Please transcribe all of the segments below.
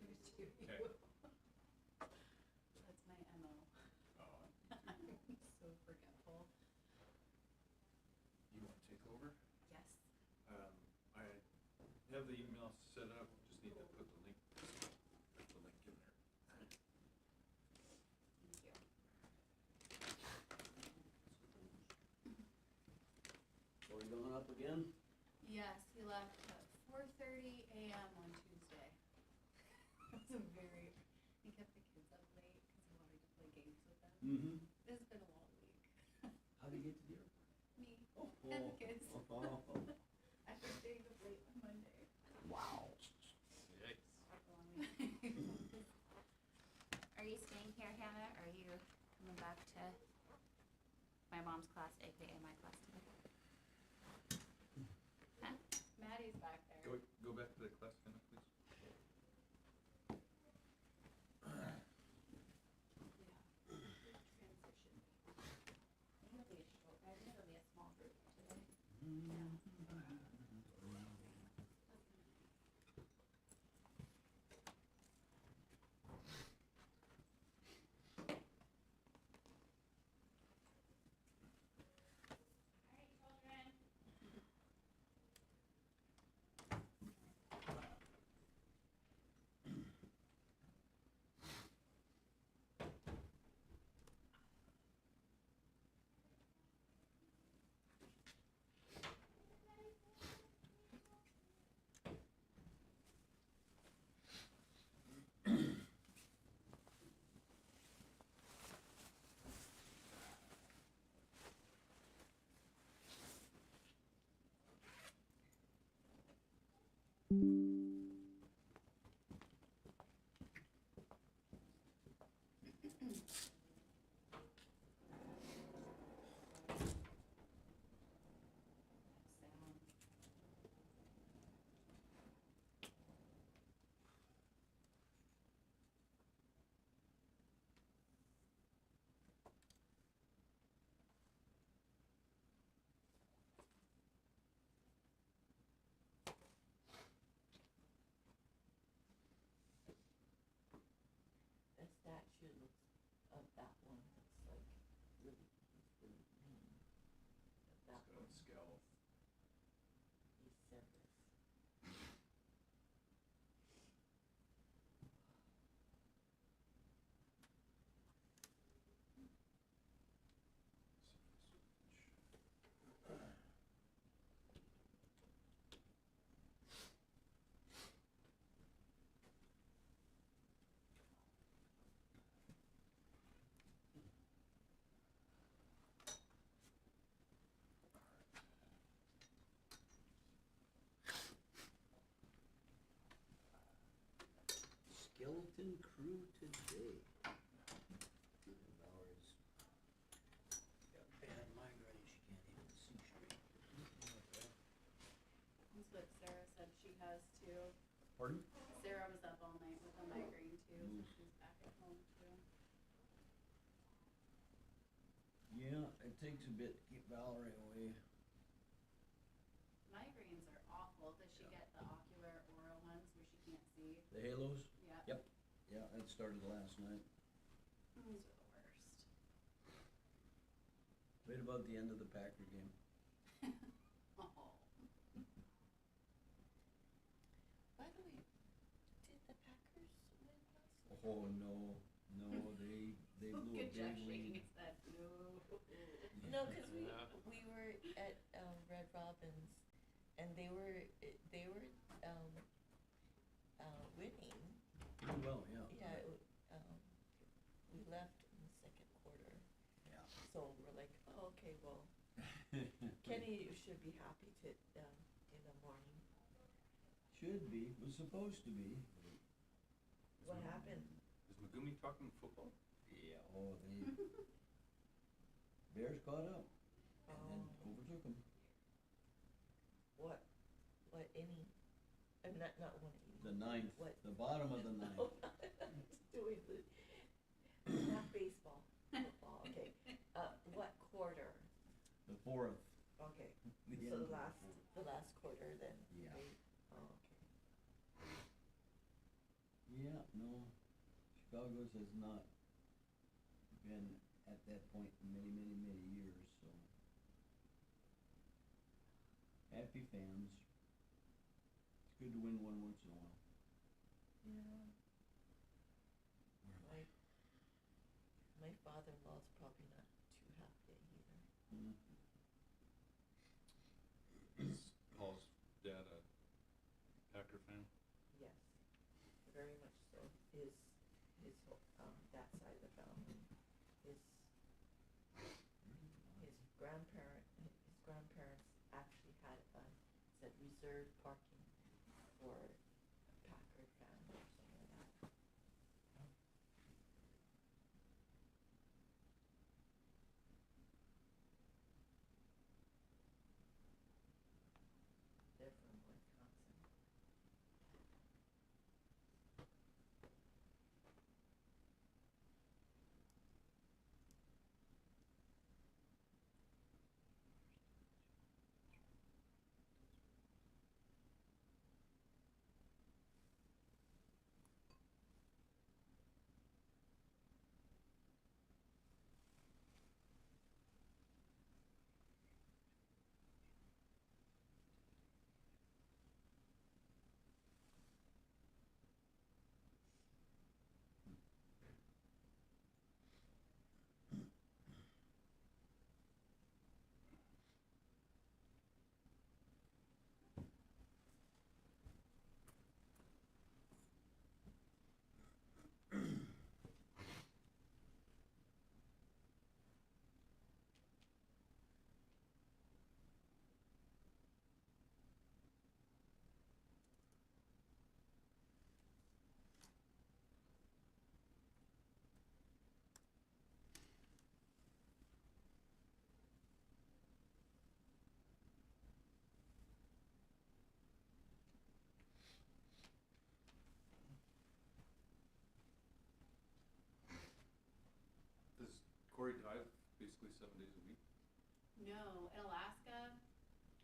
to you. Okay. That's my MO. Oh, I'm so forgetful. you want to take over? Yes. I have the email set up, just need to put the link in there. Thank you. Are we going up again? Yes, he left at 4:30 a.m. on Tuesday. That's a very, he kept the kids up late because he wanted to play games with them. Mm-hmm. It's been a long week. How did you get to the airport? Me Oh, and the kids. Oh. After staying up late on Monday. Wow. Yikes. Are you staying here, Hannah, or are you coming back to my mom's class, aka my class today? Huh? Maddie's back there. Go back to the class, Hannah, please. Yeah. Transition. It'll be a short, I think it'll be a small group today. Yeah. All right, children. Sound. The statue looks, of that one looks like really, he's really mean. Of It's that got one, a scowl. he's serious. Skeleton crew today. Bowers got bad migraine, she can't even see straight. That's what Sarah said she has too. Pardon? Sarah was up all night with a migraine too, so Mm. she's back at home too. Yeah, it takes a bit to keep Valerie away. Migraines are awful. Does she get the ocular aura ones where she can't see? The halos? Yeah. Yep. Yeah, that started last night. Those are the worst. Right about the end of the Packer game. Oh. By the way, did the Packers win last night? Oh, no, they blew a Good Jeff big shaking lead. his head. No. No, cause Yeah. we were at, Red Robin's, and they were, winning. Pretty well, yeah. Yeah, we left in the second quarter, Yeah. so we're like, oh, okay, well, Kenny should be happy to, in the morning. Should be, was supposed to be. What happened? Is Megumi talking football? Yeah, oh, they, Bears caught up and then Oh. overtook them. What inning? Not one inning. The ninth, What? the bottom of the No, ninth. not doing not baseball, football, okay. What quarter? The fourth. Okay, The so end the of the last, fourth. the last quarter then? Yeah. right? Oh, okay. Yeah, No, Chicago's has not been at that point in many, many, many years, so. Happy fans. It's good to win one once in a while. Yeah. My, my father-in-law's probably not too happy either. Mm. Is Paul's dad a Packer fan? Yes, very much so. His, that side of the family, his grandparents actually had, said reserved parking for a Packard fan or something like that. They're from Wisconsin. Does Corey dive basically 7 days a week? No, in Alaska,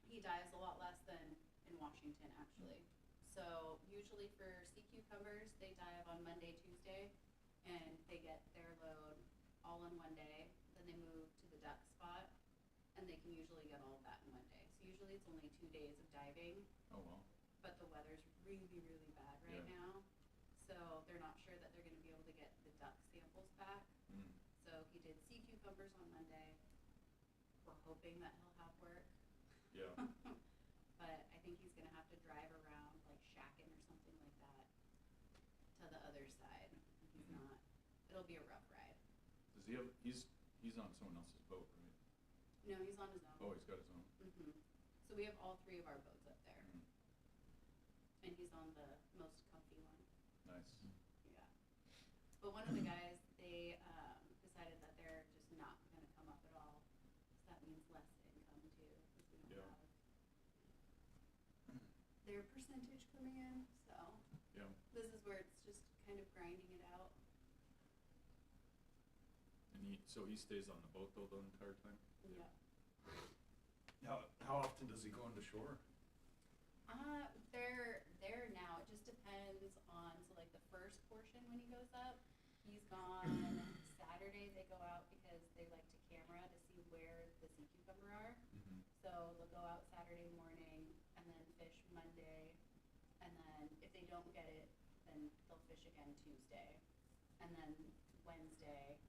he dives a lot less than in Washington, actually. So usually for sea cucumbers, they dive on Monday, Tuesday, and they get their load all in one day. Then they move to the duck spot, and they can usually get all of that in one day. So usually it's only 2 days of diving, Oh, wow. but the weather's really, really bad right Yeah. now. So they're not sure that they're gonna be able to get the duck samples back. Mm. So he did sea cucumbers on Monday. We're hoping that he'll have work. Yeah. But I think he's gonna have to drive around like Shacken or something like that to the other side. He's Mhm. not, it'll be a rough ride. Does he have, he's on someone else's boat, right? No, he's on his own. Oh, he's got his own. So we have all 3 of our boats up there, Mm. and he's on the most comfy one. Nice. Yeah. But one of the guys, they decided that they're just not gonna come up at all. So that means less income too, because we don't Yeah. have their percentage coming in, so Yeah. this is where it's just kind of grinding it out. And so he stays on the boat though the entire time? Yeah. How often does he go on the shore? They're there now. It just depends on, so like the first portion when he goes up, he's gone Saturday. They go out because they like to camera to see where the sea cucumber are. Mm-hmm. So they'll go out Saturday morning and then fish Monday. And then if they don't get it, then they'll fish again Tuesday. And then Wednesday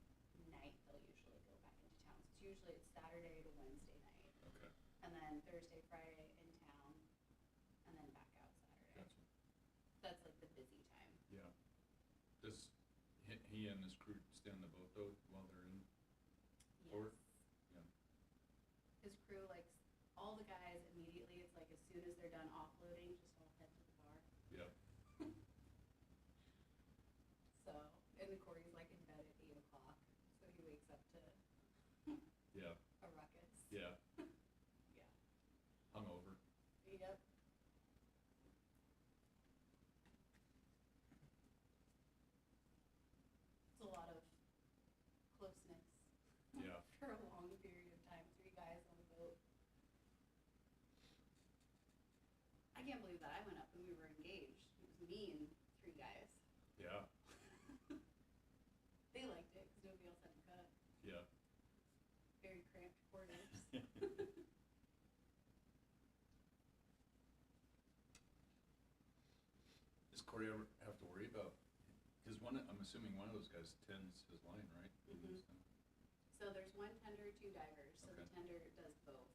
night, they'll usually go back into town. So it's Saturday to Wednesday night. Okay. And then Thursday, Friday in town, and then back out Saturday. Gotcha. That's like the busy time. Yeah. Does he and his crew stay on the boat though while they're in port? Yes. Yeah. His crew, like, all the guys immediately, it's like as soon as they're done offloading, just all head to the bar. Yeah. So, and Corey's like in bed at 8 o'clock, so he wakes up to Yeah. a ruckus. Yeah. Yeah. Hungover. Yep. It's a lot of closeness. Yeah. For a long period of time, 3 guys on the boat. I can't believe that I went up and we were engaged. It was me and 3 guys. Yeah, They liked it because nobody else had to cut. yeah. Very cramped quarters. Does Corey ever have to worry about, because I'm assuming one of those guys tends his line, right? Mhm. So there's one tender, two divers, so the Okay. tender does both.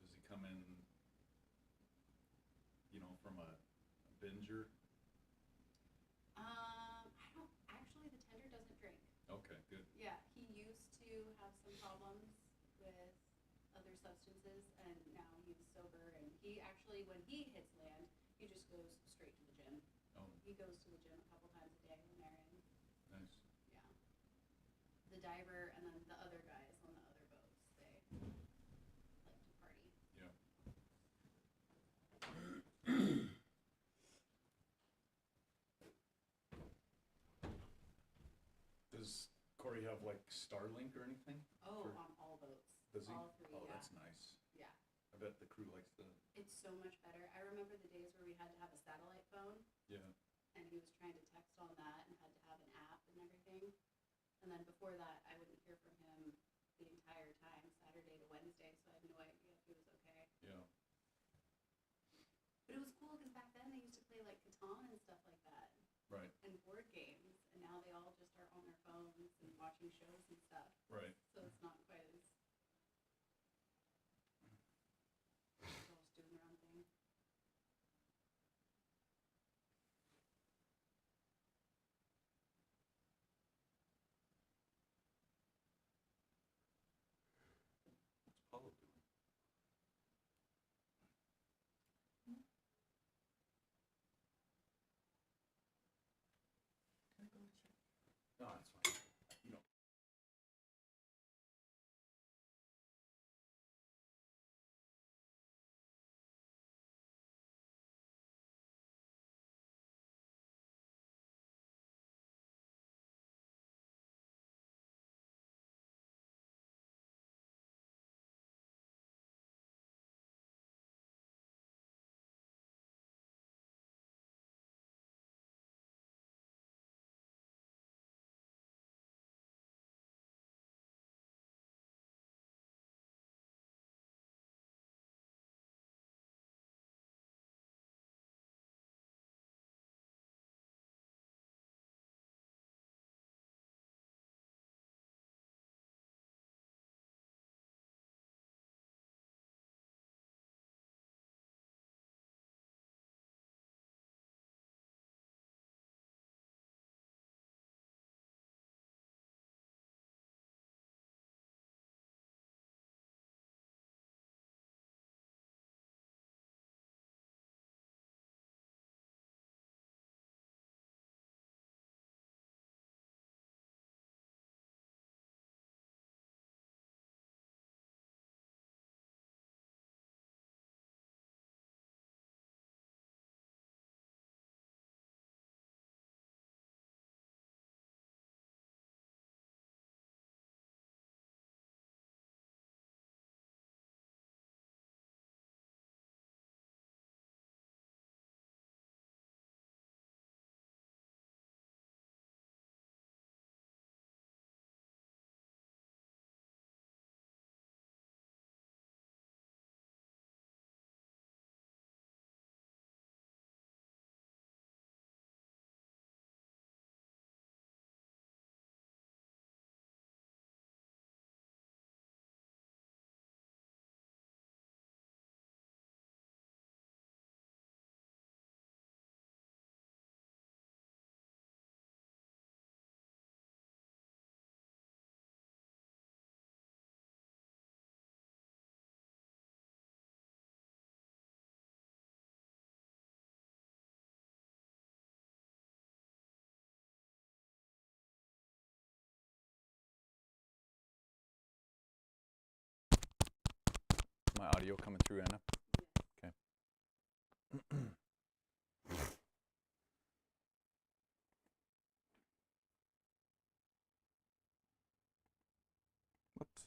Does he come in, from a binger? I don't, actually, the tender doesn't drink. Okay, good. Yeah, he used to have some problems with other substances, and now he's sober, and he actually, when he hits land, he just goes straight to the gym. Oh, He goes to the gym a couple times a day when they're in, nice. yeah. The diver and then the other guys on the other boats, they like to party. Yeah. Does Corey have like Starlink or anything? Oh, For- on all boats. Does he? All three, Oh, yeah. that's nice. Yeah, I bet the crew likes the, it's so much better. I remember the days where we had to have a satellite phone, yeah, and he was trying to text on that and had to have an app and everything. And then before that, I wouldn't hear from him the entire time, Saturday to Wednesday, so I had no idea if he was okay. yeah. But it was cool because back then they used to play like Catan and stuff like that, Right, and board games, and now they all just are on their phones and watching shows and stuff. right. So it's not quite as. They're all just doing their own thing. What's Paulo doing? Can I go check? No, that's fine. You know. My audio coming through, Anna? Okay. Whoops.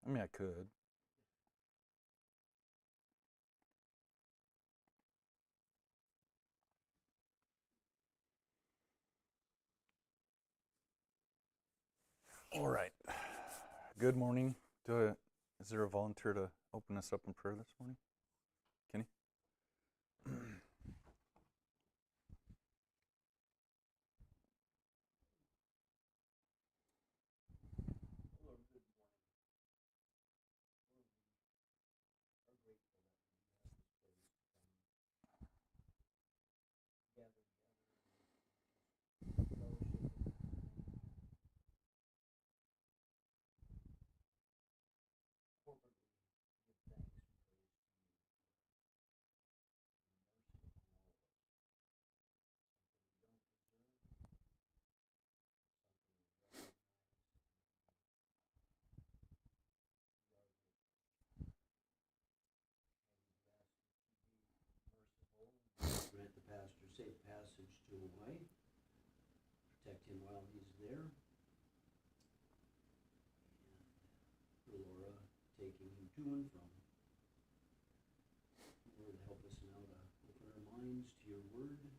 I mean, I could. All right. Good morning. Is there a volunteer to open us up in prayer this morning? Kenny? Lord, good morning. Lord, we are grateful that we have this place to come gather together and fellowship with you. Corporately, give thanks and praise to you for your mercy upon all of us. Something we don't deserve, something we recognize, and we are grateful. And we do ask that you be merciful and grant the pastor safe passage to Hawaii. Protect him while he's there. And Laura taking him to and from. Lord, help us now to open our minds to your word.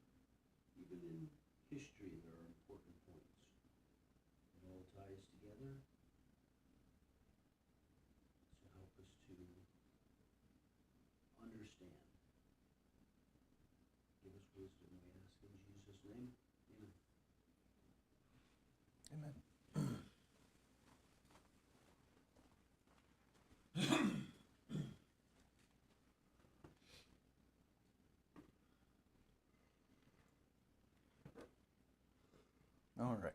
Even in history, there are important points. It all ties together. So help us to understand. Give us wisdom, we ask in Jesus' name. Amen. Amen. All right.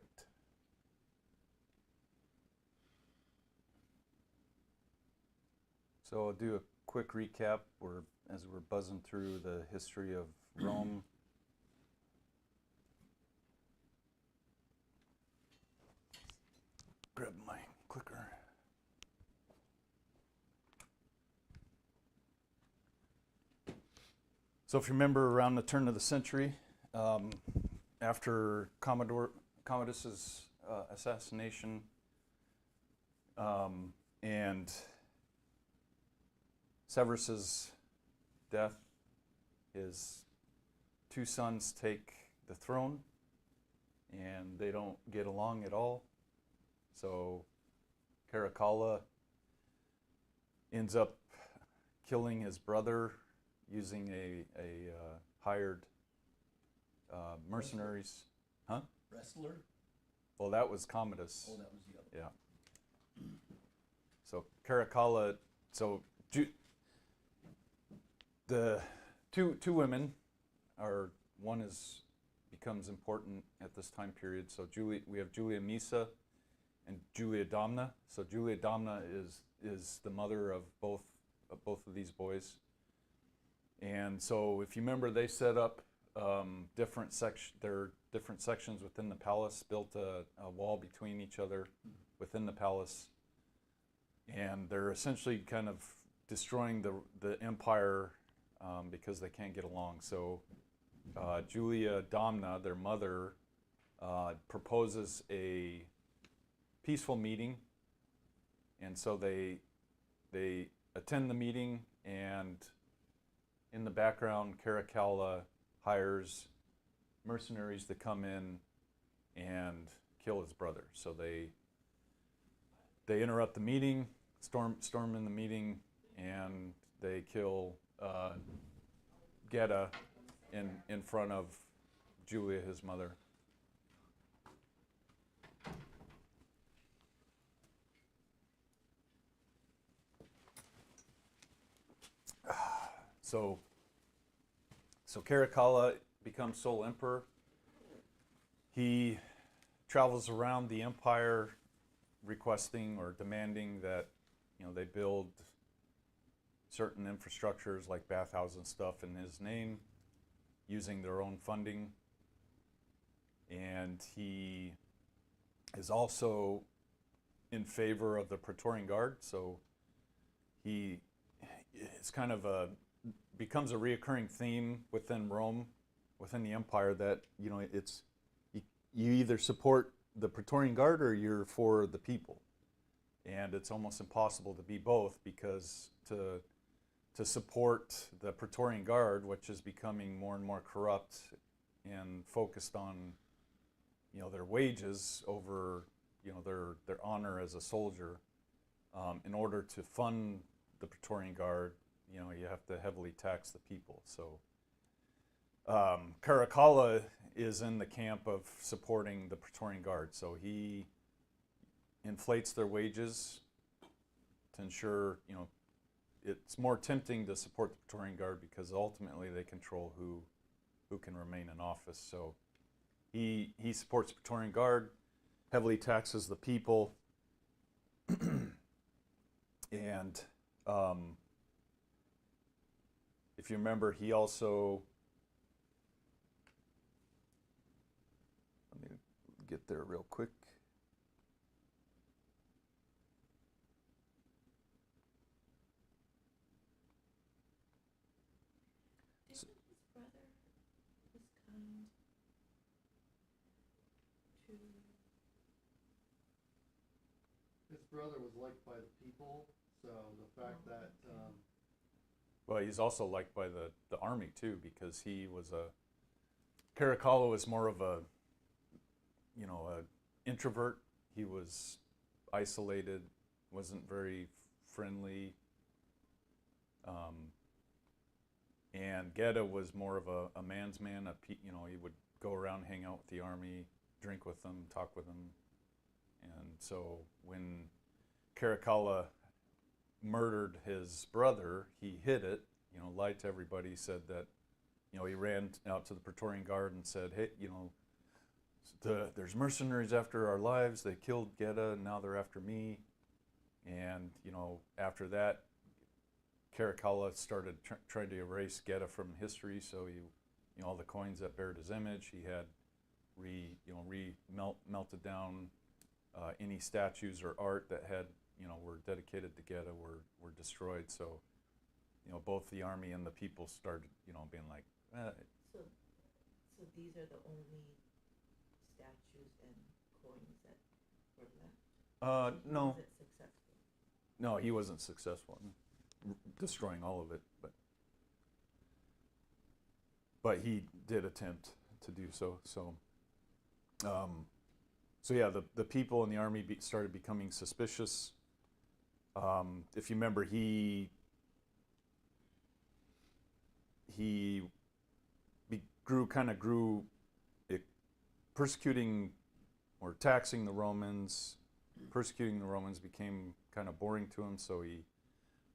So I'll do a quick recap as we're buzzing through the history of Rome. Grab my clicker. So if you remember around the turn of the century, after Commodus's assassination and Severus's death, his two sons take the throne, and they don't get along at all. So Caracalla ends up killing his brother using a hired mercenaries. Huh? Wrestler? Well, that was Commodus. Oh, that was the other. Yeah. So Caracalla, the two women one becomes important at this time period. So we have Julia Misa and Julia Domna. So Julia Domna is the mother of both of these boys. And so if you remember, they set up different sections within the palace, built a wall between each other within the palace, and they're essentially kind of destroying the empire because they can't get along. So Julia Domna, their mother, proposes a peaceful meeting, and so they attend the meeting, and in the background, Caracalla hires mercenaries to come in and kill his brother. So they interrupt the meeting, storm in the meeting, and they kill Geta in front of Julia, his mother. So Caracalla becomes sole emperor. He travels around the empire requesting or demanding that they build certain infrastructures like bathhouses and stuff in his name using their own funding. And he is also in favor of the Praetorian Guard. So it's kind of becomes a reoccurring theme within Rome, within the empire, that you either support the Praetorian Guard or you're for the people, and it's almost impossible to be both, because to support the Praetorian Guard, which is becoming more and more corrupt and focused on their wages over their honor as a soldier. In order to fund the Praetorian Guard, you have to heavily tax the people. So Caracalla is in the camp of supporting the Praetorian Guard. So he inflates their wages to ensure, it's more tempting to support the Praetorian Guard because ultimately they control who can remain in office. So he supports the Praetorian Guard, heavily taxes the people, and if you remember, he also, let me get there real quick. Didn't his brother was kind to, His brother was liked by the people, so the fact that, Well, he's also liked by the army too, because he was Caracalla was more of a introvert. He was isolated, wasn't very friendly. And Geta was more of a man's man. He would go around, hang out with the army, drink with them, talk with them. And so when Caracalla murdered his brother, he hid it, lied to everybody, said that, he ran out to the Praetorian Guard and said, hey, there's mercenaries after our lives. They killed Geta, and now they're after me. And, after that, Caracalla started trying to erase Geta from history. So all the coins that bared his image, he had melted down. Any statues or art that had, were dedicated to Geta were destroyed. So, both the army and the people started, being like, so these are the only statues and coins that were left? no, Was it successful? no, he wasn't successful in destroying all of it, but he did attempt to do so. So, so yeah, the people in the army started becoming suspicious. If you remember, he grew persecuting or taxing the Romans. Persecuting the Romans became kind of boring to him, so he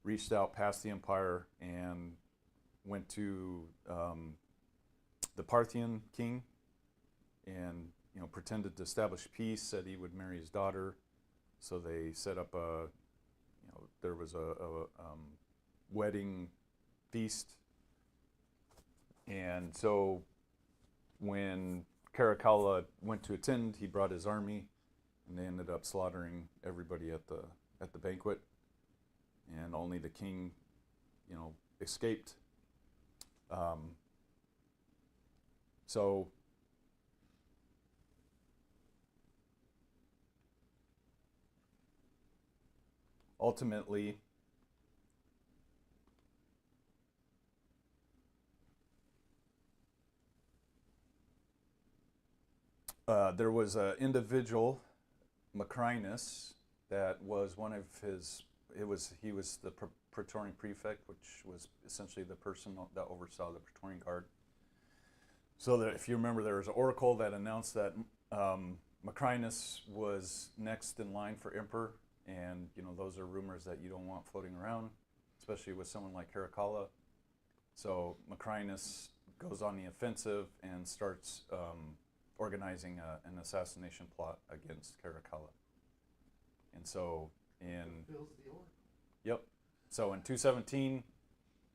reached out past the empire and went to the Parthian king and pretended to establish peace, said he would marry his daughter. So they set up there was a wedding feast. And so when Caracalla went to attend, he brought his army, and they ended up slaughtering everybody at the banquet. And only the king, escaped. So ultimately, there was an individual, Macrinus, that was one of his. He was the Praetorian prefect, which was essentially the person that oversaw the Praetorian Guard. So that, if you remember, there was an oracle that announced that Macrinus was next in line for emperor, and those are rumors that you don't want floating around, especially with someone like Caracalla. So Macrinus goes on the offensive and starts organizing an assassination plot against Caracalla. And so fulfills the oracle. Yep. So in 217,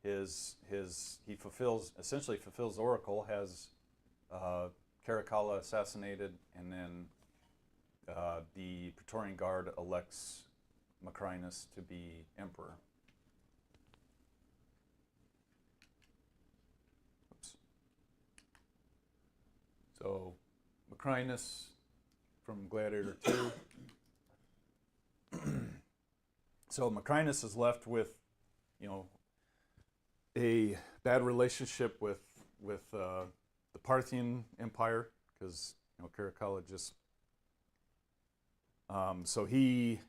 he essentially fulfills the oracle, has Caracalla assassinated, and then the Praetorian Guard elects Macrinus to be emperor. Oops. So Macrinus from Gladiator 2. So Macrinus is left with, a bad relationship with the Parthian Empire, because Caracalla just So he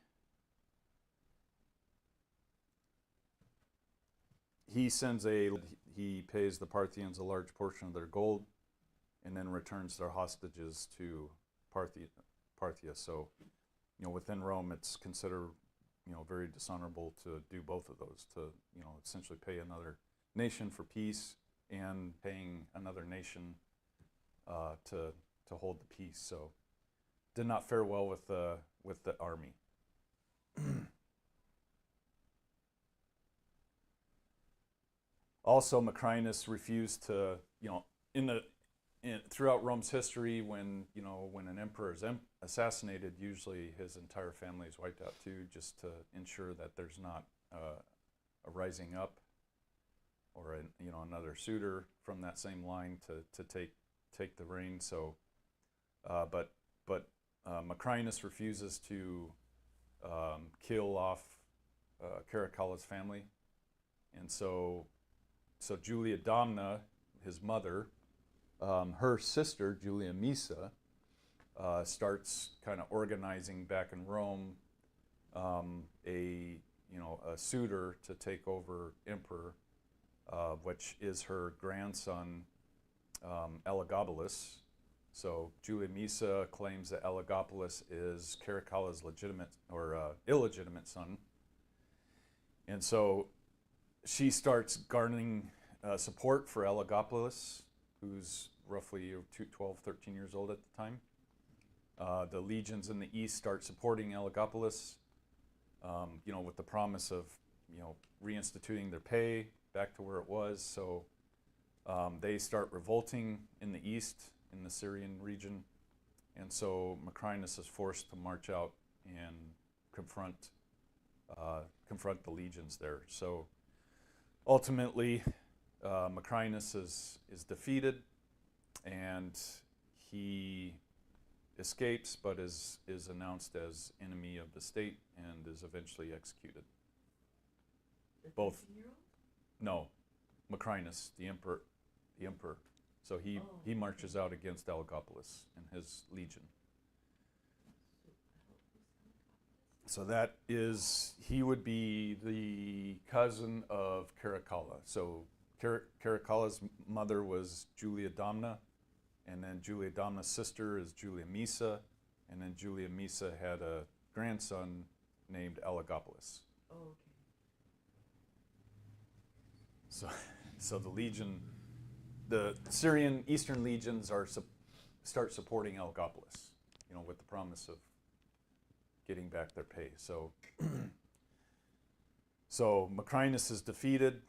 pays the Parthians a large portion of their gold, and then returns their hostages to Parthia. So, within Rome, it's considered, very dishonorable to do both of those, to, essentially pay another nation for peace and paying another nation to hold the peace. So, did not fare well with the army. Also, Macrinus refused to, throughout Rome's history, when an emperor is assassinated, usually his entire family is wiped out too, just to ensure that there's not a rising up or another suitor from that same line to take the reign. So, but Macrinus refuses to kill off Caracalla's family, and so Julia Domna, his mother, her sister Julia Misa, starts kind of organizing back in Rome a suitor to take over emperor, which is her grandson Elagabalus. So Julia Misa claims that Elagabalus is Caracalla's legitimate or illegitimate son, and so she starts garnering support for Elagabalus, who's roughly 12, 13 years old at the time. The legions in the east start supporting Elagabalus, with the promise of, reinstituting their pay back to where it was. So they start revolting in the east, in the Syrian region, and so Macrinus is forced to march out and confront the legions there. So ultimately, Macrinus is defeated, and he escapes, but is announced as enemy of the state and is eventually executed. The Both. 13-year-old? No, Macrinus, the emperor. So he marches out against Elagabalus and his legion. So he would be the cousin of Caracalla. So Caracalla's mother was Julia Domna, and then Julia Domna's sister is Julia Misa, and then Julia Misa had a grandson named Elagabalus. Oh, okay. So the Syrian Eastern legions start supporting Elagabalus, with the promise of getting back their pay. So Macrinus is defeated,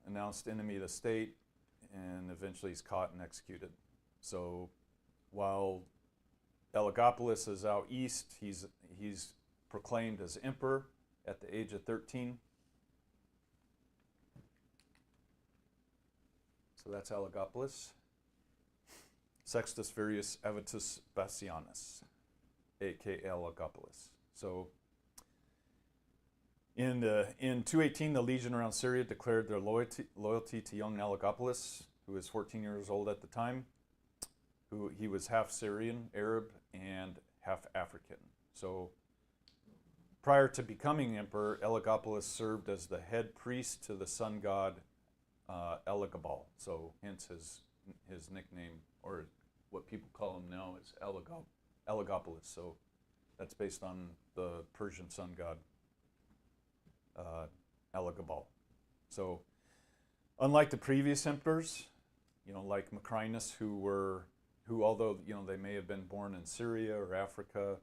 announced enemy of the state, and eventually he's caught and executed. So while Elagabalus is out east, he's proclaimed as emperor at the age of 13. So that's Elagabalus. Sextus Virius Avitus Bassianus, a.k.a. Elagabalus. So in 218, the legion around Syria declared their loyalty to young Elagabalus, who was 14 years old at the time. He was half Syrian, Arab, and half African. So prior to becoming emperor, Elagabalus served as the head priest to the sun god Elagabal. So hence his nickname, or what people call him now, is Elagabalus. So that's based on the Persian sun god Elagabal. So unlike the previous emperors, like Macrinus, who although they may have been born in Syria or Africa,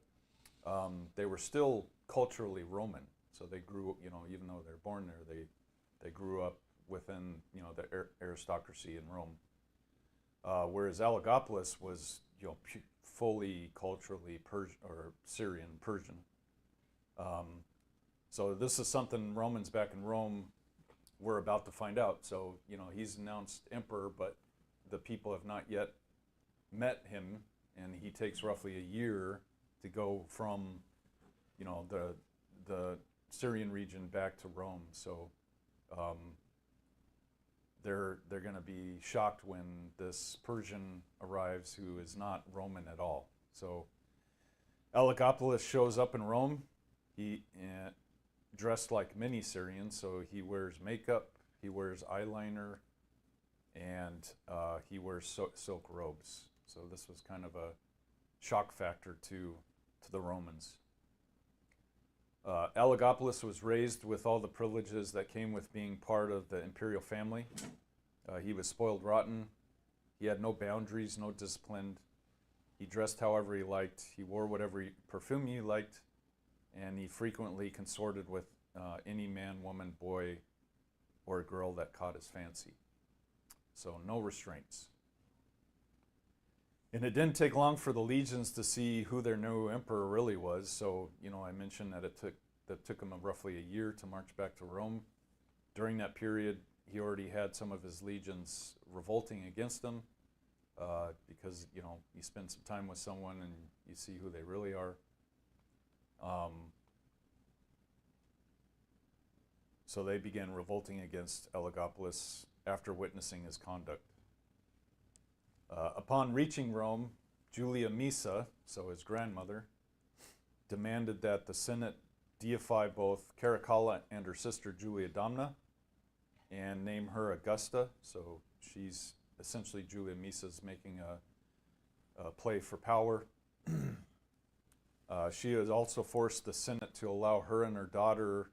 they were still culturally Roman. So they grew, even though they're born there, they grew up within the aristocracy in Rome. Whereas Elagabalus was fully culturally Syrian Persian. So this is something Romans back in Rome were about to find out. So he's announced emperor, but the people have not yet met him, and he takes roughly a year to go from the Syrian region back to Rome. So they're going to be shocked when this Persian arrives who is not Roman at all. So Elagabalus shows up in Rome. He dressed like many Syrians, so he wears makeup, he wears eyeliner, and he wears silk robes. So this was kind of a shock factor to the Romans. Elagabalus was raised with all the privileges that came with being part of the imperial family. He was spoiled rotten. He had no boundaries, no discipline. He dressed however he liked. He wore whatever perfume he liked. And he frequently consorted with any man, woman, boy, or girl that caught his fancy. So no restraints. And it didn't take long for the legions to see who their new emperor really was. So, I mentioned that it took him roughly a year to march back to Rome. During that period, he already had some of his legions revolting against him because, you spend some time with someone and you see who they really are. So they began revolting against Elagabalus after witnessing his conduct. Upon reaching Rome, Julia Misa, so his grandmother, demanded that the Senate deify both Caracalla and her sister Julia Domna and name her Augusta. So she's essentially Julia Misa's making a play for power. She has also forced the Senate to allow her and her daughter,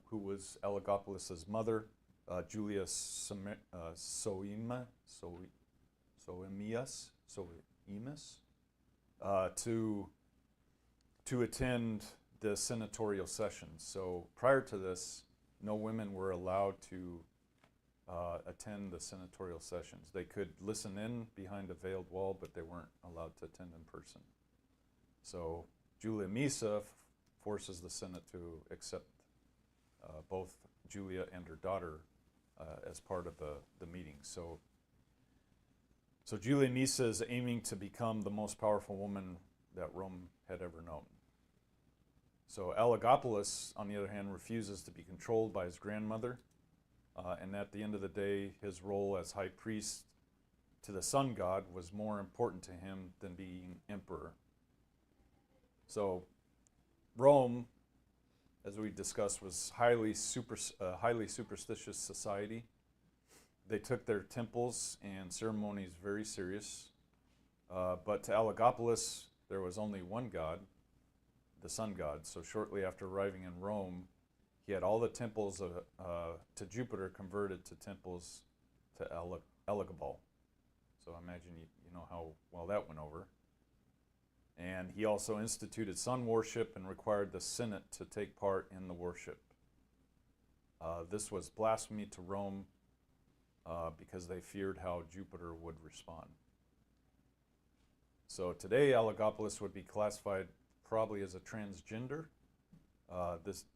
who was Elagabalus's mother, Julia Soemias, to attend the senatorial sessions. So prior to this, no women were allowed to attend the senatorial sessions. They could listen in behind a veiled wall, but they weren't allowed to attend in person. So Julia Misa forces the Senate to accept both Julia and her daughter as part of the meeting. So Julia Misa is aiming to become the most powerful woman that Rome had ever known. So Elagabalus, on the other hand, refuses to be controlled by his grandmother, and at the end of the day, his role as high priest to the sun god was more important to him than being emperor. So Rome, as we discussed, was highly superstitious society. They took their temples and ceremonies very serious. But to Elagabalus, there was only one god, the sun god. So shortly after arriving in Rome, he had all the temples to Jupiter converted to temples to Elagabal. So imagine you know how well that went over. And he also instituted sun worship and required the Senate to take part in the worship. This was blasphemy to Rome because they feared how Jupiter would respond. So today, Elagabalus would be classified probably as a transgender.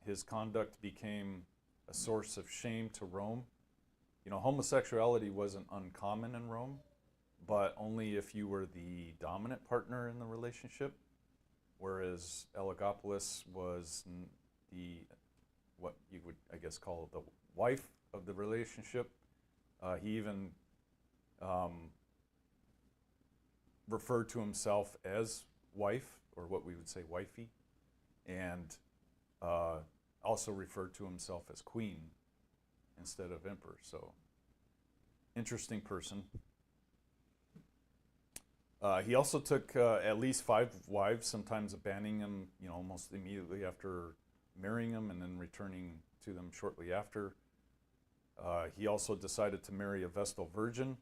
His conduct became a source of shame to Rome. Homosexuality wasn't uncommon in Rome, but only if you were the dominant partner in the relationship, whereas Elagabalus was what you would, I guess, call the wife of the relationship. He even referred to himself as wife, or what we would say wifey, and also referred to himself as queen instead of emperor. So, interesting person. He also took at least 5 wives, sometimes abandoning them, almost immediately after marrying them and then returning to them shortly after. He also decided to marry a Vestal Virgin,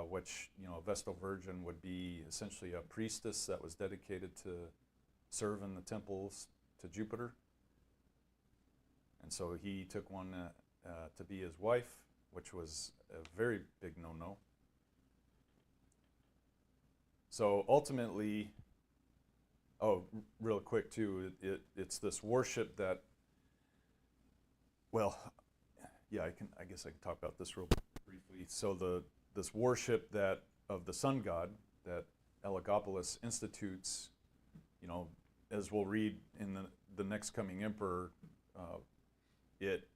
which, a Vestal Virgin would be essentially a priestess that was dedicated to serve in the temples to Jupiter. And so he took one to be his wife, which was a very big no-no. So ultimately, real quick too, it's this worship that, I guess I can talk about this real briefly. So this worship of the sun god that Elagabalus institutes, as we'll read in the next coming emperor, it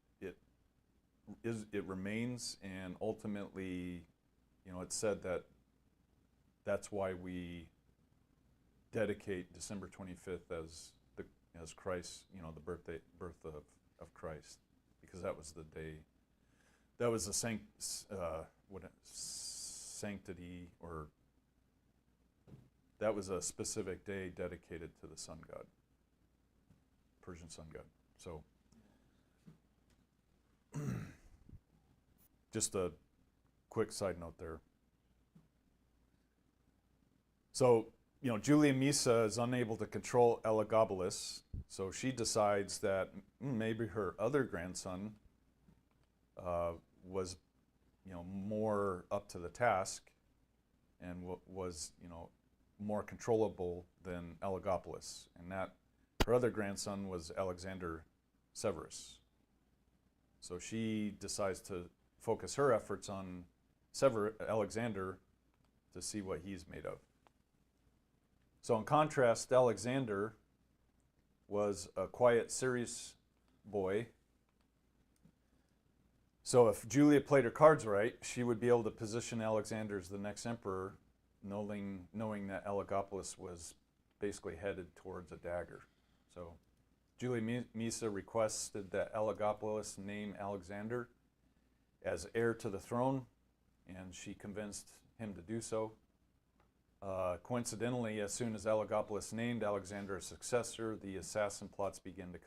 remains, and ultimately, it's said that that's why we dedicate December 25th as Christ, the birth of Christ, because that was the day, that was the sanctity, or that was a specific day dedicated to the sun god, Persian sun god. So just a quick side note there. So, Julia Misa is unable to control Elagabalus, so she decides that maybe her other grandson was, more up to the task and was, more controllable than Elagabalus, and that her other grandson was Alexander Severus. So she decides to focus her efforts on Alexander to see what he's made of. So in contrast, Alexander was a quiet, serious boy. So if Julia played her cards right, she would be able to position Alexander as the next emperor, knowing that Elagabalus was basically headed towards a dagger. So Julia Misa requested that Elagabalus name Alexander as heir to the throne, and she convinced him to do so. Coincidentally, as soon as Elagabalus named Alexander a successor, the assassin plots begin to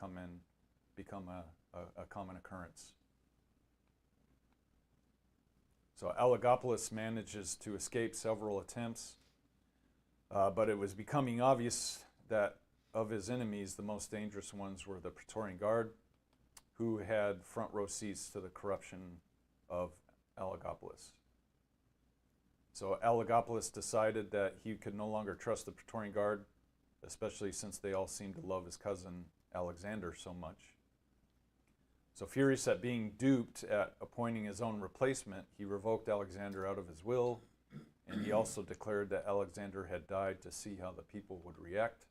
become a common occurrence. So Elagabalus manages to escape several attempts, but it was becoming obvious that of his enemies, the most dangerous ones were the Praetorian Guard, who had front row seats to the corruption of Elagabalus. So Elagabalus decided that he could no longer trust the Praetorian Guard, especially since they all seemed to love his cousin Alexander so much. So furious at being duped at appointing his own replacement, he revoked Alexander out of his will, and he also declared that Alexander had died to see how the people would react.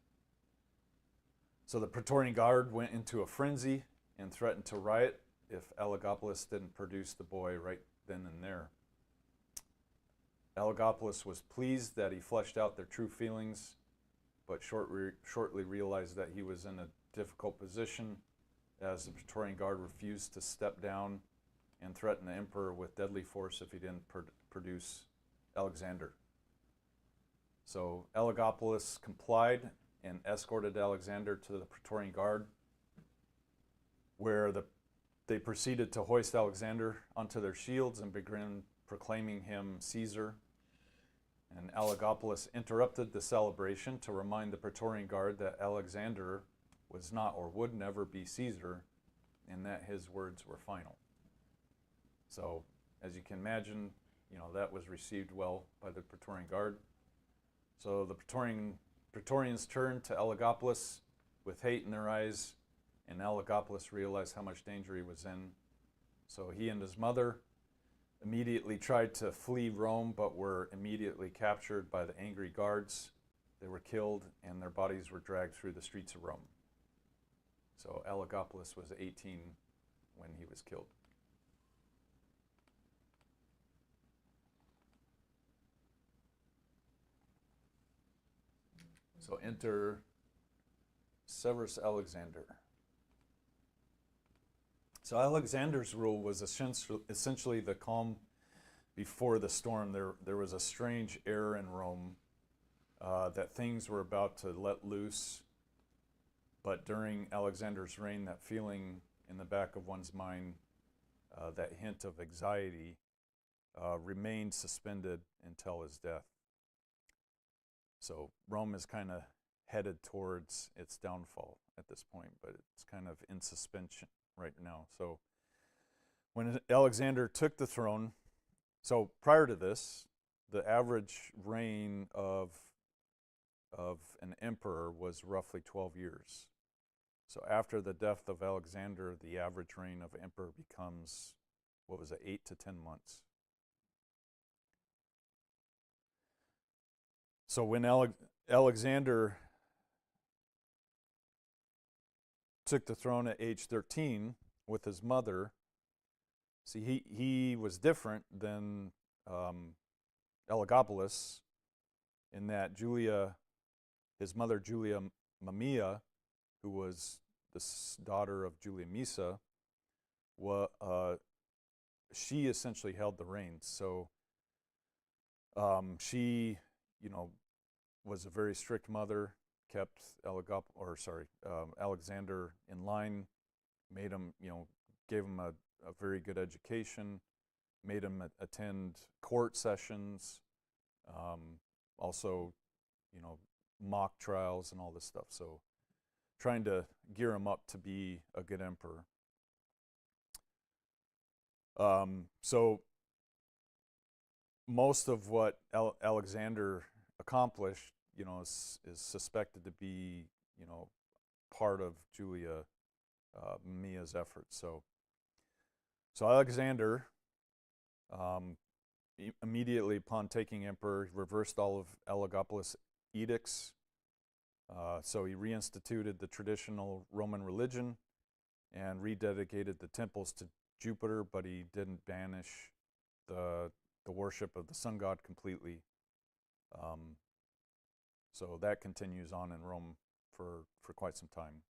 So the Praetorian Guard went into a frenzy and threatened to riot if Elagabalus didn't produce the boy right then and there. Elagabalus was pleased that he fleshed out their true feelings, but shortly realized that he was in a difficult position, as the Praetorian Guard refused to step down and threatened the emperor with deadly force if he didn't produce Alexander. So Elagabalus complied and escorted Alexander to the Praetorian Guard, where they proceeded to hoist Alexander onto their shields and began proclaiming him Caesar. And Elagabalus interrupted the celebration to remind the Praetorian Guard that Alexander was not or would never be Caesar, and that his words were final. So, as you can imagine, that was received well by the Praetorian Guard. So the Praetorians turned to Elagabalus with hate in their eyes, and Elagabalus realized how much danger he was in. So he and his mother immediately tried to flee Rome, but were immediately captured by the angry guards. They were killed, and their bodies were dragged through the streets of Rome. So Elagabalus was 18 when he was killed. So enter Severus Alexander. So Alexander's rule was essentially the calm before the storm. There was a strange air in Rome that things were about to let loose. But during Alexander's reign, that feeling in the back of one's mind, that hint of anxiety, remained suspended until his death. So Rome is kind of headed towards its downfall at this point, but it's kind of in suspension right now. So when Alexander took the throne, so prior to this, the average reign of an emperor was roughly 12 years. So after the death of Alexander, the average reign of emperor becomes, 8 to 10 months. So when Alexander took the throne at age 13 with his mother, see, he was different than Elagabalus in that Julia his mother Julia Mamaea, who was the daughter of Julia Misa, she essentially held the reins. So she, was a very strict mother, kept Alexander in line, made him, gave him a very good education, made him attend court sessions, also, mock trials and all this stuff. So trying to gear him up to be a good emperor. So most of what Alexander accomplished, is suspected to be, part of Julia Mamaea's efforts. So Alexander, immediately upon taking emperor, reversed all of Elagabalus' edicts. So he reinstituted the traditional Roman religion and rededicated the temples to Jupiter, but he didn't banish the worship of the sun god completely. So that continues on in Rome for quite some time.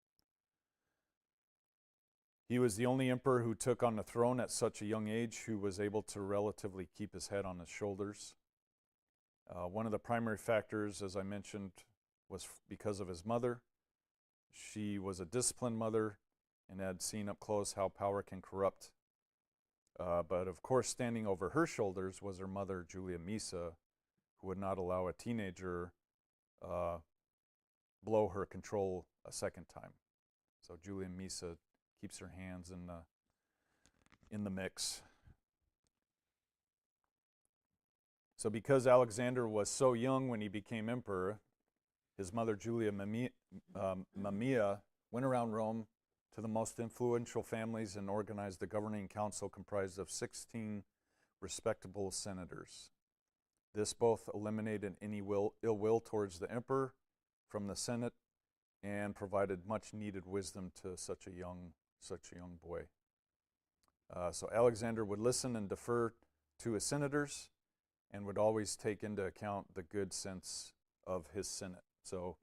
He was the only emperor who took on the throne at such a young age, who was able to relatively keep his head on his shoulders. One of the primary factors, as I mentioned, was because of his mother. She was a disciplined mother and had seen up close how power can corrupt. But of course, standing over her shoulders was her mother, Julia Misa, who would not allow a teenager blow her control a second time. So Julia Misa keeps her hands in the mix. So because Alexander was so young when he became emperor, his mother Julia Mamaea went around Rome to the most influential families and organized a governing council comprised of 16 respectable senators. This both eliminated any ill will towards the emperor from the Senate and provided much needed wisdom to such a young boy. So Alexander would listen and defer to his senators and would always take into account the good sense of his Senate. So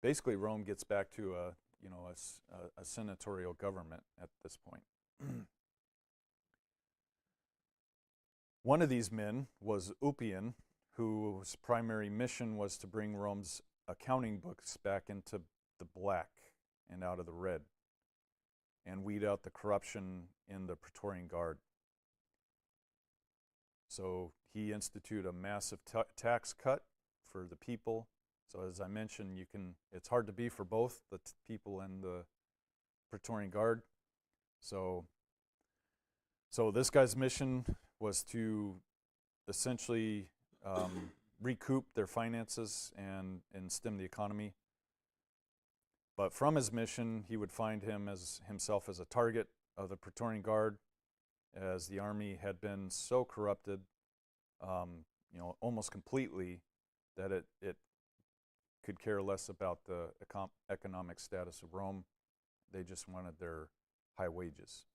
basically Rome gets back to a senatorial government at this point. One of these men was Ulpian, whose primary mission was to bring Rome's accounting books back into the black and out of the red, and weed out the corruption in the Praetorian Guard. So he instituted a massive tax cut for the people. So as I mentioned, it's hard to be for both the people and the Praetorian Guard. So this guy's mission was to essentially recoup their finances and stem the economy. But from his mission, he would find himself as a target of the Praetorian Guard, as the army had been so corrupted, almost completely, that it could care less about the economic status of Rome. They just wanted their high wages.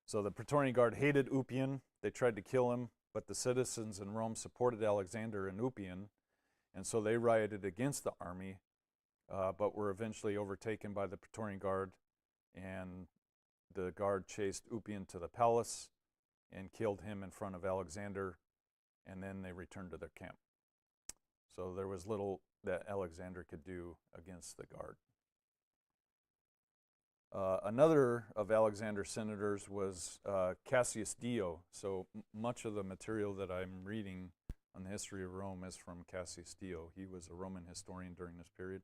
So the Praetorian Guard hated Ulpian. They tried to kill him, but the citizens in Rome supported Alexander and Ulpian, and so they rioted against the army, but were eventually overtaken by the Praetorian Guard, and the guard chased Ulpian to the palace and killed him in front of Alexander, and then they returned to their camp. So there was little that Alexander could do against the guard. Another of Alexander's senators was Cassius Dio. So much of the material that I'm reading on the history of Rome is from Cassius Dio. He was a Roman historian during this period.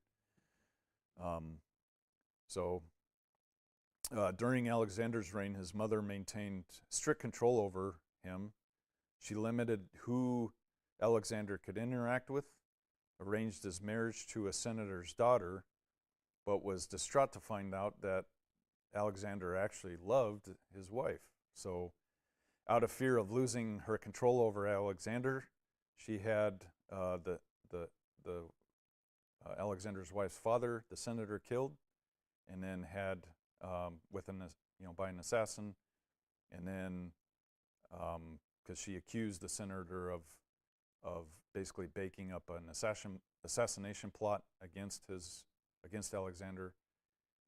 During Alexander's reign, his mother maintained strict control over him. She limited who Alexander could interact with, arranged his marriage to a senator's daughter, but was distraught to find out that Alexander actually loved his wife. So out of fear of losing her control over Alexander, she had Alexander's wife's father, the senator, killed, and then had by an assassin, and then because she accused the senator of basically baking up an assassination plot against Alexander,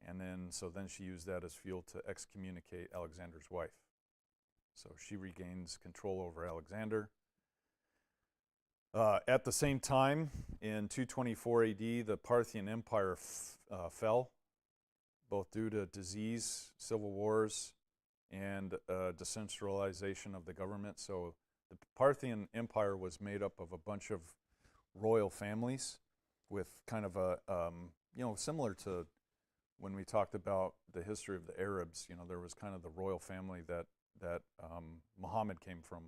and then she used that as fuel to excommunicate Alexander's wife. So she regains control over Alexander. At the same time, in 224 AD, the Parthian Empire fell, both due to disease, civil wars, and decentralization of the government. So the Parthian Empire was made up of a bunch of royal families with kind of a, similar to when we talked about the history of the Arabs, there was kind of the royal family that Muhammad came from.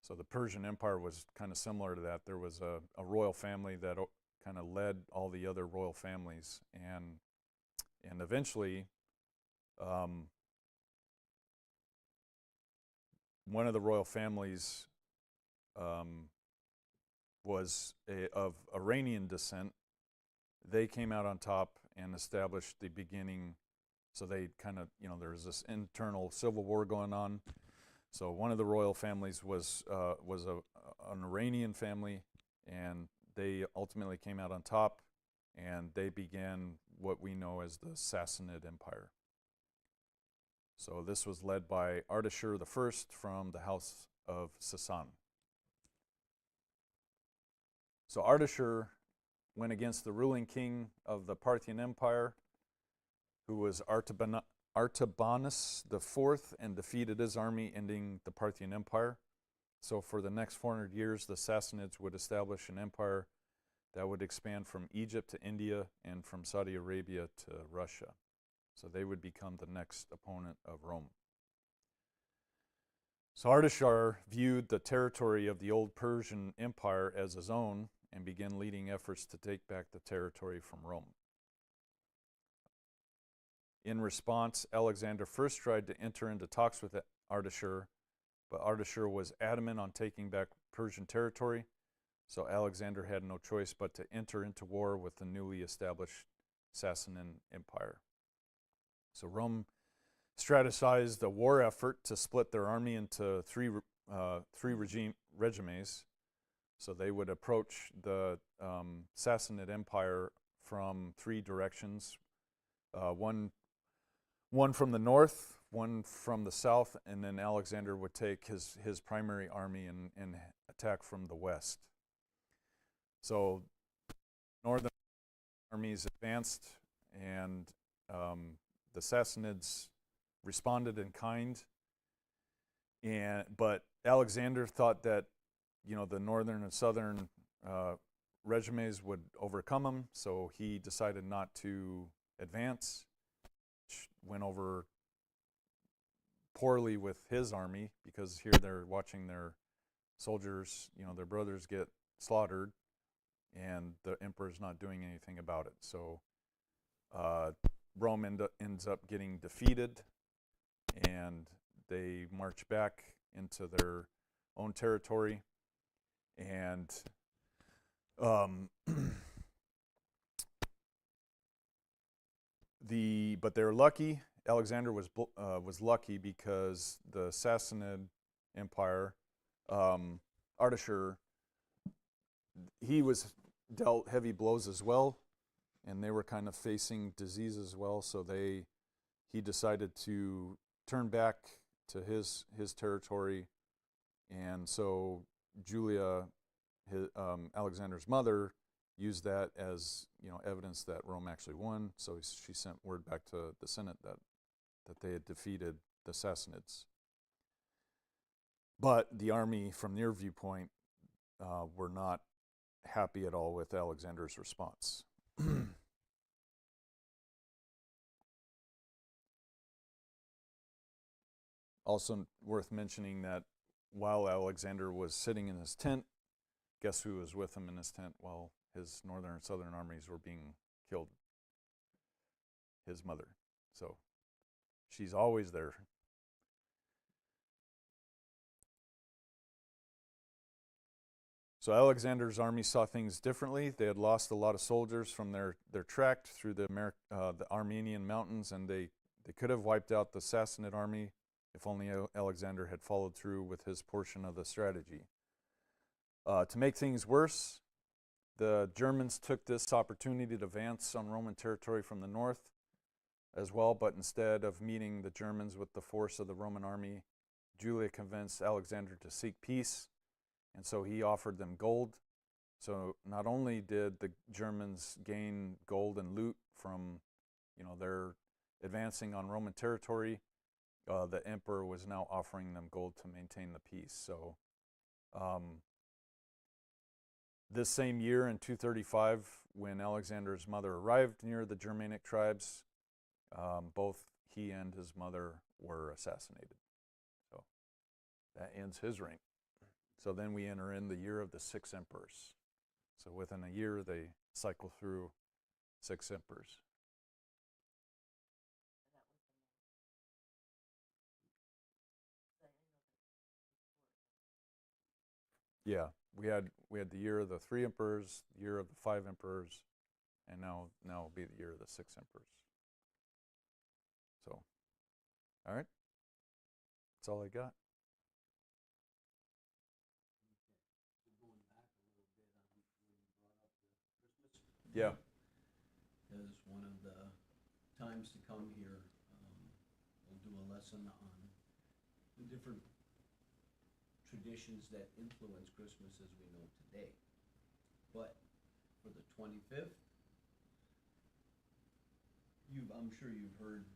So the Persian Empire was kind of similar to that. There was a royal family that kind of led all the other royal families, and eventually one of the royal families was of Iranian descent. They came out on top and established the beginning. So they kind of, there was this internal civil war going on. So one of the royal families was an Iranian family, and they ultimately came out on top, and they began what we know as the Sassanid Empire. So this was led by Ardashir I from the house of Sasan. So Ardashir went against the ruling king of the Parthian Empire, who was Artabanus IV, and defeated his army, ending the Parthian Empire. So for the next 400 years, the Sassanids would establish an empire that would expand from Egypt to India and from Saudi Arabia to Russia. So they would become the next opponent of Rome. So Ardashir viewed the territory of the old Persian Empire as his own and began leading efforts to take back the territory from Rome. In response, Alexander first tried to enter into talks with Ardashir, but Ardashir was adamant on taking back Persian territory, so Alexander had no choice but to enter into war with the newly established Sassanid Empire. So Rome strategized a war effort to split their army into three regiments. So they would approach the Sassanid Empire from three directions, one from the north, one from the south, and then Alexander would take his primary army and attack from the west. So northern armies advanced, and the Sassanids responded in kind. But Alexander thought that the northern and southern regiments would overcome him, so he decided not to advance, which went over poorly with his army, because here they're watching their soldiers, their brothers get slaughtered, and the emperor's not doing anything about it. So Rome ends up getting defeated, and they march back into their own territory. And but they're lucky. Alexander was lucky because the Sassanid Empire, Ardashir, he was dealt heavy blows as well, and they were kind of facing disease as well. So he decided to turn back to his territory, and so Julia, Alexander's mother, used that as evidence that Rome actually won. So she sent word back to the Senate that they had defeated the Sassanids. But the army, from their viewpoint, were not happy at all with Alexander's response. Also worth mentioning that while Alexander was sitting in his tent, guess who was with him in his tent while his northern and southern armies were being killed? His mother. So she's always there. So Alexander's army saw things differently. They had lost a lot of soldiers from their trek through the Armenian mountains, and they could have wiped out the Sassanid army if only Alexander had followed through with his portion of the strategy. To make things worse, the Germans took this opportunity to advance on Roman territory from the north as well, but instead of meeting the Germans with the force of the Roman army, Julia convinced Alexander to seek peace, and so he offered them gold. So not only did the Germans gain gold and loot from, their advancing on Roman territory, the emperor was now offering them gold to maintain the peace. So this same year in 235, when Alexander's mother arrived near the Germanic tribes, both he and his mother were assassinated. So that ends his reign. So then we enter in the year of the 6 emperors. So within a year, they cycle through 6 emperors. Yeah, we had the year of the 3 emperors, the year of the 5 emperors, and now will be the year of the 6 emperors. So, all right, that's all I got. Going back a little bit on when you brought up the Christmas. Yeah. As one of the times to come here, we'll do a lesson on the different traditions that influence Christmas as we know today. But for the 25th, I'm sure you've heard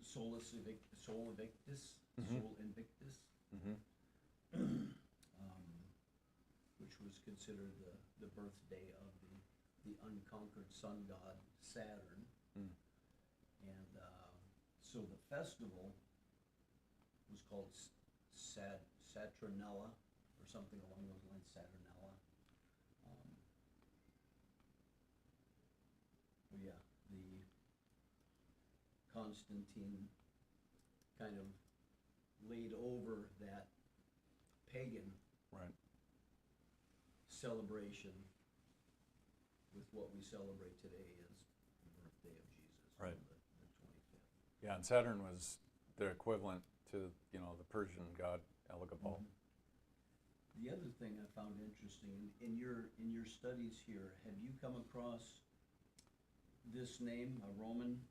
Sol Invictus, Sol Invictus, which was considered the birthday of the unconquered sun god Saturn. And so the festival was called Saturnella, or something along those lines, Saturnella. Yeah, the Constantine kind of laid over that pagan Right. celebration with what we celebrate today as the birthday of Jesus, Right. on the 25th. Yeah, and Saturn was the equivalent to, the Persian god Elagabal. The other thing I found interesting in your studies here, have you come across this name, a Roman,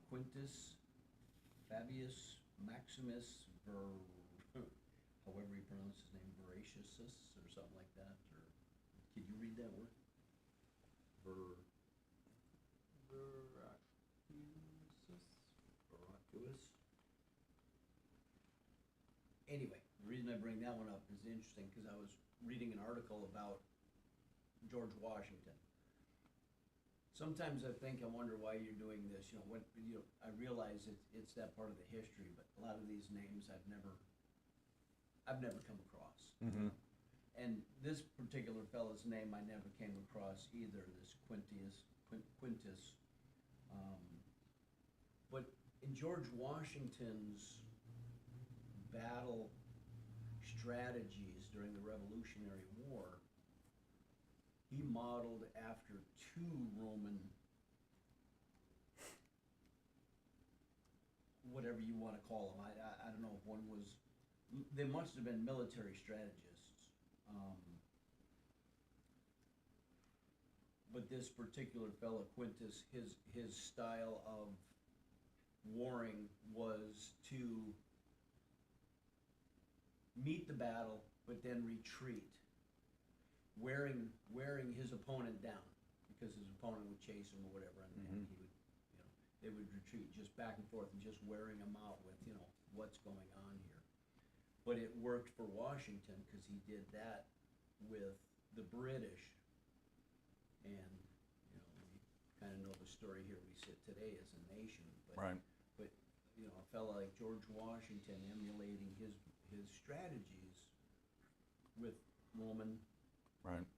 Quintus Fabius Maximus however you pronounce his name, Veracius or something like that, or could you read that word? Veraculus. Anyway, the reason I bring that one up is interesting because I was reading an article about George Washington. Sometimes I wonder why you're doing this. I realize it's that part of the history, but a lot of these names I've never come across. And this particular fellow's name I never came across either. This Quintus. But in George Washington's battle strategies during the Revolutionary War, he modeled after 2 Roman, whatever you want to call them. I don't know if one was, they must have been military strategists. But this particular fellow, Quintus, his style of warring was to meet the battle, but then retreat, wearing his opponent down, because his opponent would chase him or whatever, and he would, they would retreat just back and forth and just wearing him out with, what's going on here. But it worked for Washington because he did that with the British, and we kind of know the story here we sit today as a nation. But, Right. But a fellow like George Washington emulating his strategies with Roman. Right.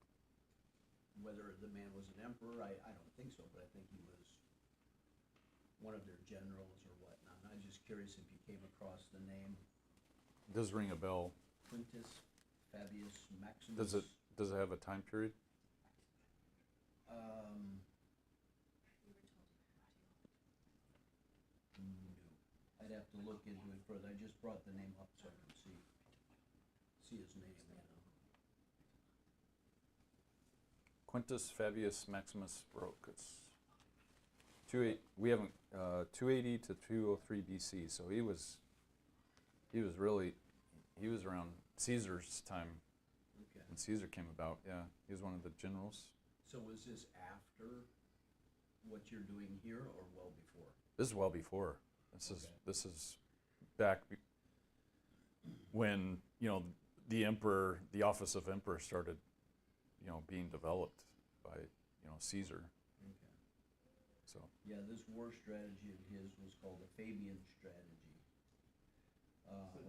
Whether the man was an emperor, I don't think so, but I think he was one of their generals or whatnot. And I'm just curious if you came across the name Does ring a bell. Quintus Fabius Maximus. Does it have a time period? No. I'd have to look into it further. I just brought the name up so I can see his name, Quintus Fabius Maximus Brocus. 280 to 203 BC. So he was around Caesar's time Okay. when Caesar came about. Yeah, he was one of the generals. So was this after what you're doing here or well before? This is well before. Okay. This is back when, you know, the office of emperor started, you know, being developed by, you know, Caesar. Okay. So Yeah, this war strategy of his was called the Fabian strategy.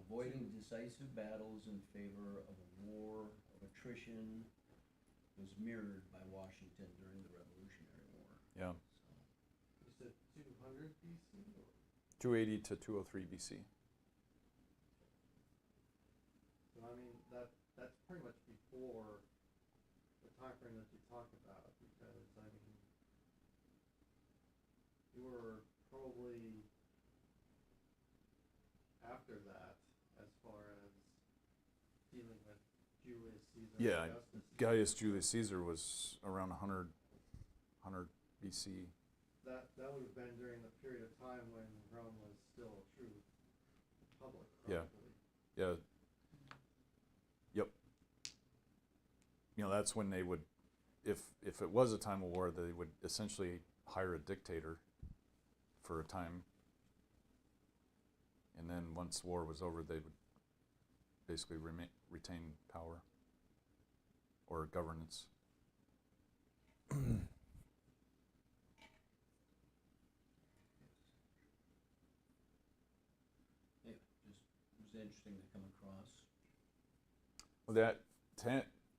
Avoiding decisive battles in favor of a war of attrition was mirrored by Washington during the Revolutionary War. yeah, So, You said 200 BC or? 280 to 203 BC. So I mean, that's pretty much before the time frame that you talk about, because I mean, you were probably after that as far as dealing with Julius Caesar Yeah, and Augustus. Gaius Julius Caesar was around 100 BC. That would have been during the period of time when Rome was still a true republic, Yeah. probably. Yeah. Yep. You know, that's when they would, if it was a time of war, they would essentially hire a dictator for a time. And then once war was over, they would basically retain power or governance. yeah, just, it was interesting to come across. Well,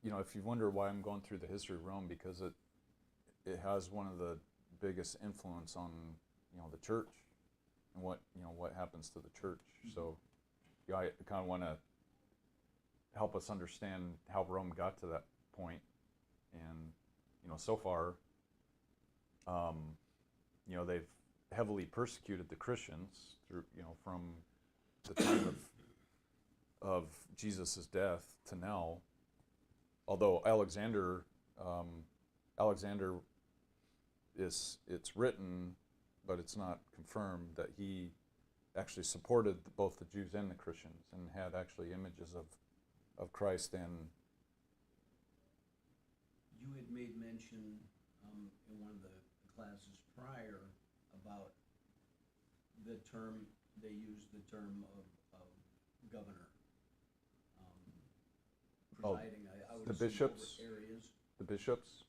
you know, if you wonder why I'm going through the history of Rome, because it has one of the biggest influence on, you know, the church and what happens to the church. So, yeah, I kind of want to help us understand how Rome got to that point. And, you know, so far, you know, they've heavily persecuted the Christians through, you know, from the time of Jesus' death to now. Although Alexander it's written, but it's not confirmed, that he actually supported both the Jews and the Christians and had actually images of Christ. And You had made mention in one of the classes prior about the term, they used the term of governor. Presiding, I would the assume bishops? over areas, the bishops.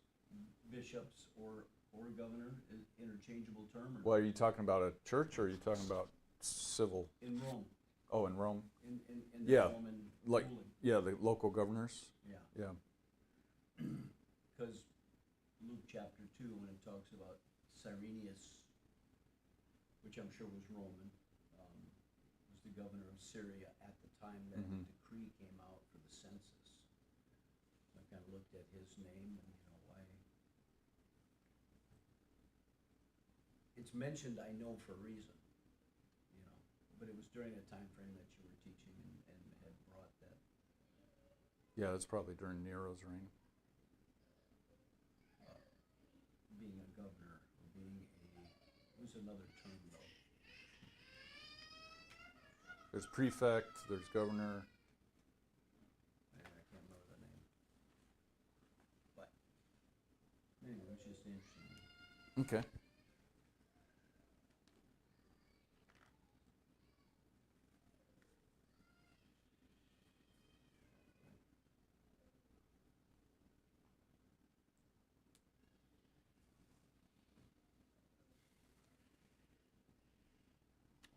bishops or governor, is interchangeable term or? Well, are you talking about a church or are you talking about civil? In Rome, Oh, in Rome? in the Yeah, Roman like- ruling, Yeah, the local governors. yeah. Yeah. Because Luke chapter 2, when it talks about Cyrenius, which I'm sure was Roman, was the governor of Syria at the time that Mhm. the decree came out for the census. So I kind of looked at his name and, you know, why. It's mentioned, I know, for a reason, you know, but it was during a time frame that you were teaching and had brought that. Yeah, that's probably during Nero's reign. Being a governor, or being it was another term though. There's prefect, there's governor. I can't remember the name. But, anyway, it was just interesting. Okay.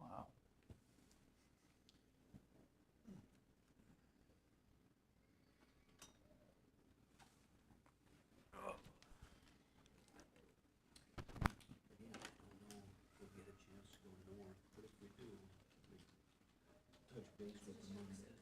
Wow. Yeah, I don't know if we'll get a chance to go north, but if we do, we touch base with the Monday.